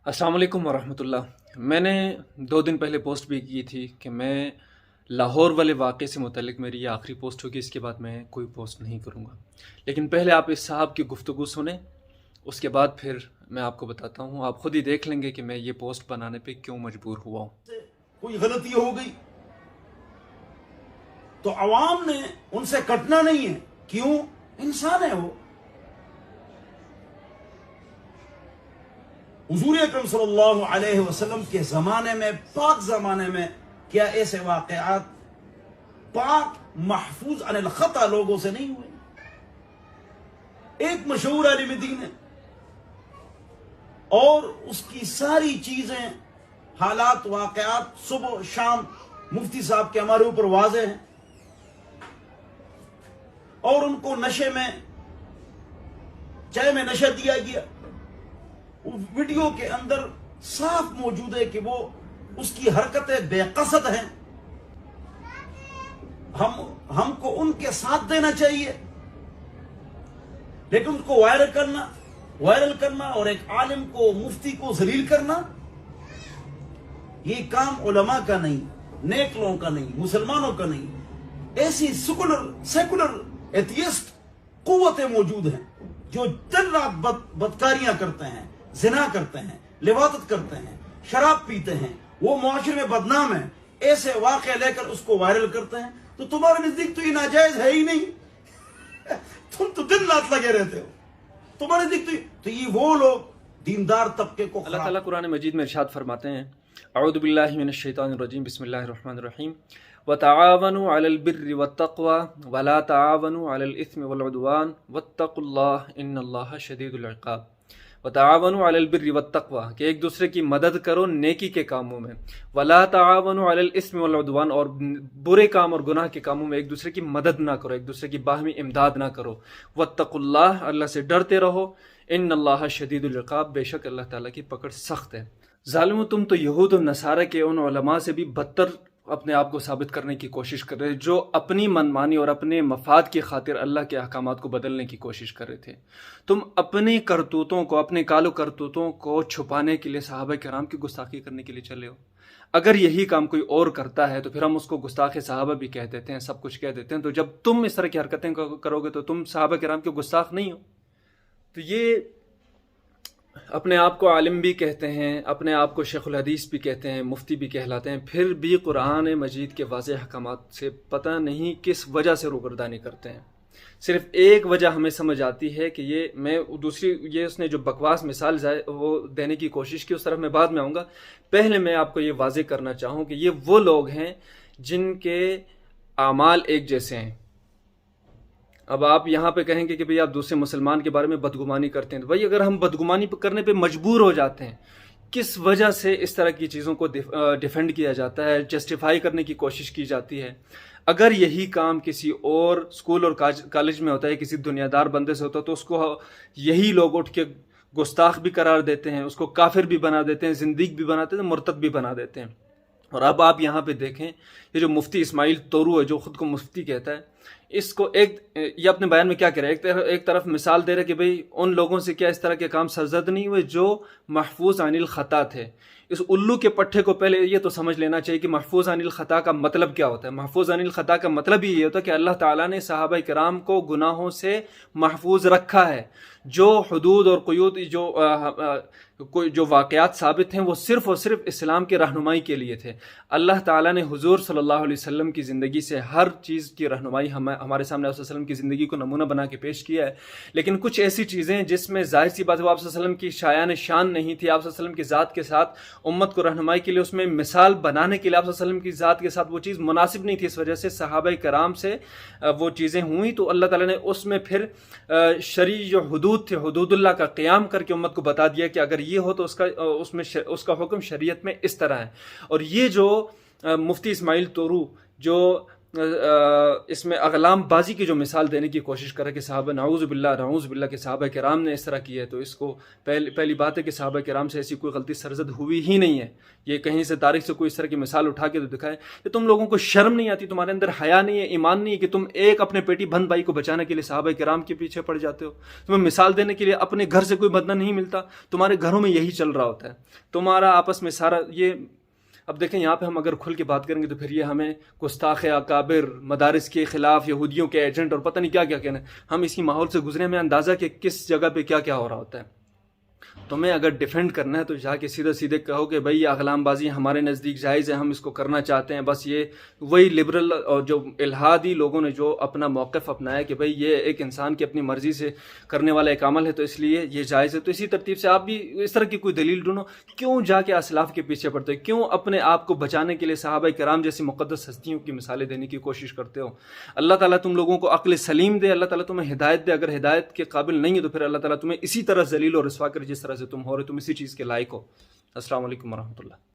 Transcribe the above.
अस्सलाम वालेकुम वरहमतुल्लाह। मैंने 2 दिन पहले पोस्ट भी की थी कि मैं लाहौर वाले वाक़े से मुतल्लिक़ मेरी ये आखिरी पोस्ट होगी, इसके बाद मैं कोई पोस्ट नहीं करूँगा। लेकिन पहले आप इस साहब की गुफ्तगू सुने, उसके बाद फिर मैं आपको बताता हूँ। आप ख़ुद ही देख लेंगे कि मैं ये पोस्ट बनाने पे क्यों मजबूर हुआ हूँ। कोई गलती हो गई तो अवाम ने उनसे कटना नहीं है, क्यों? इंसान है वो। हुजूर अकरम सल्लल्लाहु अलैहि वसल्लम के ज़माने में, पाक ज़माने में क्या ऐसे वाक़यात पाक महफूज अनिल ख़ता लोगों से नहीं हुए? एक मशहूर आलिम दीन है और उसकी सारी चीज़ें, हालात, वाक़यात सुबह शाम मुफ्ती साहब के हमारे ऊपर वाज़े हैं, और उनको नशे में, चाय में नशा दिया गया। वीडियो के अंदर साफ मौजूद है कि वो उसकी हरकतें बेकसद हैं। हमको उनके साथ देना चाहिए, लेकिन उसको वायरल करना और एक आलिम को, मुफ्ती को जलील करना, ये काम उलमा का नहीं, नेक लोगों का नहीं, मुसलमानों का नहीं। ऐसी सेकुलर एथियस्ट कुव्वतें मौजूद हैं जो दिन रात बदकारियां करते हैं, जिना करते हैं, लिवातत करते हैं, शराब पीते हैं, वो मुआशरे में बदनाम है। ऐसे वाक़े लेकर उसको वायरल करते हैं। तो तुम्हारे नजदीक तो ये नाजायज है ही नहीं। तुम तो दिन रात लगे रहते हो। तुम्हारे नजदीक तो ये वो लोग दीनदार तबके को अल्लाह ताला कुरान मजीद में इरशाद फरमाते हैं, अऊज़ु बिल्लाहि मिनश शैतानिर रजीम, बिस्मिल्लाहिर रहमानिर रहीम, वतआवनु अलल बिर्रि वत्तक़वा वला तआवनु अलल इस्मि वल उद्वान वत्तक़ुल्लाह इन्नल्लाहा शदीदुल इक़ाब। वतआवनु अलल बिर्रि वत्तक़वा, कि एक दूसरे की मदद करो नेकी के कामों में। वला तआवनु अलल इस्मि वल उद्वान, और बुरे काम और गुनाह के कामों में एक दूसरे की मदद ना करो, एक दूसरे की बाहमी इमदाद ना करो। वत्तक़ुल्लाह, अल्लाह से डरते रहो। इन्नल्लाहा शदीदुल इक़ाब, बेशक अल्लाह ताला की पकड़ सख्त है। ज़ालिमो, तुम तो यहूद और नसारा के उन उलमा से भी बदतर अपने आप को साबित करने की कोशिश कर रहे थे, जो अपनी मनमानी और अपने मफाद की खातिर अल्लाह के अहकामात को बदलने की कोशिश कर रहे थे। तुम अपने करतूतों को, अपने कालो करतूतों को छुपाने के लिए सहाबा किराम की गुस्ताखी करने के लिए चले हो। अगर यही काम कोई और करता है तो फिर हम उसको गुस्ताख सहाबा भी कह देते हैं, सब कुछ कह देते हैं। तो जब तुम इस तरह की हरकतें करोगे तो तुम सहाबा किराम के गुस्ताख नहीं हो। तो ये अपने आप को आलिम भी कहते हैं, अपने आप को शेखुल हदीस भी कहते हैं, मुफ्ती भी कहलाते हैं, फिर भी कुरान मजीद के वाज़ेह अहकामात से पता नहीं किस वजह से रूबरदानी करते हैं। सिर्फ एक वजह हमें समझ आती है कि ये उसने जो बकवास मिसाल वो देने की कोशिश की, उस तरफ मैं बाद में आऊँगा। पहले मैं आपको ये वाज़ेह करना चाहूँ कि ये वो लोग हैं जिनके आमाल एक जैसे हैं। अब आप यहाँ पे कहेंगे कि भाई आप दूसरे मुसलमान के बारे में बदगुमानी करते हैं, तो भाई अगर हम बदगुमानी करने पे मजबूर हो जाते हैं, किस वजह से इस तरह की चीज़ों को डिफेंड किया जाता है, जस्टिफाई करने की कोशिश की जाती है। अगर यही काम किसी और स्कूल और कॉलेज में होता है, किसी दुनियादार बंदे से होता है, तो उसको यही लोग उठ के गुस्ताख भी करार देते हैं, उसको काफिर भी बना देते हैं, जिंदीक भी बनाते हैं, मुर्तद भी बना देते हैं। और अब आप यहाँ पे देखें, ये जो मुफ्ती इस्माइल तोरू है, जो खुद को मुफ्ती कहता है, इसको ये अपने बयान में क्या कह रहा है, एक तरफ मिसाल दे रहा है कि भाई उन लोगों से क्या इस तरह के काम सरजद नहीं हुए जो महफूज अनिल खता थे। इस उल्लू के पट्टे को पहले ये तो समझ लेना चाहिए कि महफूज अनिल खता का मतलब क्या होता है। महफूज अनिल खता का मतलब ही ये होता है कि अल्लाह ताला ने सहाबा किराम को गुनाहों से महफूज रखा है। जो हुदूद और क़ुयूद, जो वाक़यात साबित हैं, वो सिर्फ़ और सिर्फ इस्लाम के रहनुमाई के लिए थे। अल्लाह ताला ने हुजूर सल्लल्लाहु अलैहि वसल्लम की ज़िंदगी से हर चीज़ की रहनुमाई हमारे सामने आप वसल्लम की ज़िंदगी को नमूना बना के पेश किया है। लेकिन कुछ ऐसी चीज़ें जिसमें ज़ाहिर सी बात है आप वसल्लम की शायान शान नहीं थी, आप वसल्लम की ज़ात के साथ उम्मत को रहनुमाई के लिए, उसमें मिसाल बनाने के लिए आप वसल्लम की ज़ात के साथ वो चीज़ मुनासिब नहीं थी। इस वजह से सहाबा कराम से वो चीज़ें हुई, तो अल्लाह ताला ने उसमें फिर शरी जो हुदूद थे, हुदूदुल्लाह का क़याम करके उम्मत को बता दिया कि अगर ये हो तो उसका हुक्म शरीयत में इस तरह है। और ये जो मुफ्ती इस्माइल तोरू जो اس میں اغلام بازی کی جو مثال دینے کی کوشش کرے کہ صحابہ نعوذ باللہ کہ صحابہ کرام نے اس طرح کی ہے، تو اس کو پہلی بات ہے کہ صحابہ کرام سے ایسی کوئی غلطی سرزد ہوئی ہی نہیں ہے. یہ کہیں سے تاریخ سے کوئی اس طرح کی مثال اٹھا کے تو دکھائے کہ تم لوگوں کو شرم نہیں آتی، تمہارے اندر حیا نہیں ہے، ایمان نہیں ہے کہ تم ایک اپنے پیٹی بند بھائی کو بچانے کے لیے صحابہ کرام کے پیچھے پڑ جاتے ہو. تمہیں مثال دینے کے لیے اپنے گھر سے کوئی بدلہ نہیں ملتا، تمہارے گھروں میں یہی چل رہا ہوتا ہے، تمہارا آپس میں سارا یہ. اب دیکھیں یہاں پہ ہم اگر کھل کے بات کریں گے تو پھر یہ ہمیں گستاخ اکابر، مدارس کے خلاف، یہودیوں کے ایجنٹ اور پتہ نہیں کیا کیا کہنا ہے. ہم اسی ماحول سے گزرے، ہمیں اندازہ کہ کس جگہ پہ کیا کیا ہو رہا ہوتا ہے. تمہیں اگر ڈیفینڈ کرنا ہے تو جا کے سیدھے کہو کہ بھائی یہ اغلام بازی ہمارے نزدیک جائز ہے، ہم اس کو کرنا چاہتے ہیں. بس یہ وہی لبرل اور جو الہادی لوگوں نے جو اپنا موقف اپنایا کہ بھئی یہ ایک انسان کی اپنی مرضی سے کرنے والا ایک عمل ہے تو اس لیے یہ جائز ہے. تو اسی ترتیب سے آپ بھی اس طرح کی کوئی دلیل ڈھونڈو. کیوں جا کے اسلاف کے پیچھے پڑتے ہو؟ کیوں اپنے آپ کو بچانے کے لیے صحابہ کرام جیسی مقدس ہستیوں کی مثالیں دینے کی کوشش کرتے ہو؟ اللہ تعالیٰ تم لوگوں کو عقل سلیم دے، اللہ تعالیٰ تمہیں ہدایت دے. اگر ہدایت کے قابل نہیں ہے تو پھر اللہ تعالیٰ تمہیں اسی طرح ذلیل اور رسوا کرے جس طرح سے تم ہو رہے، تم اسی چیز کے لائق ہو. السلام علیکم ورحمۃ اللہ.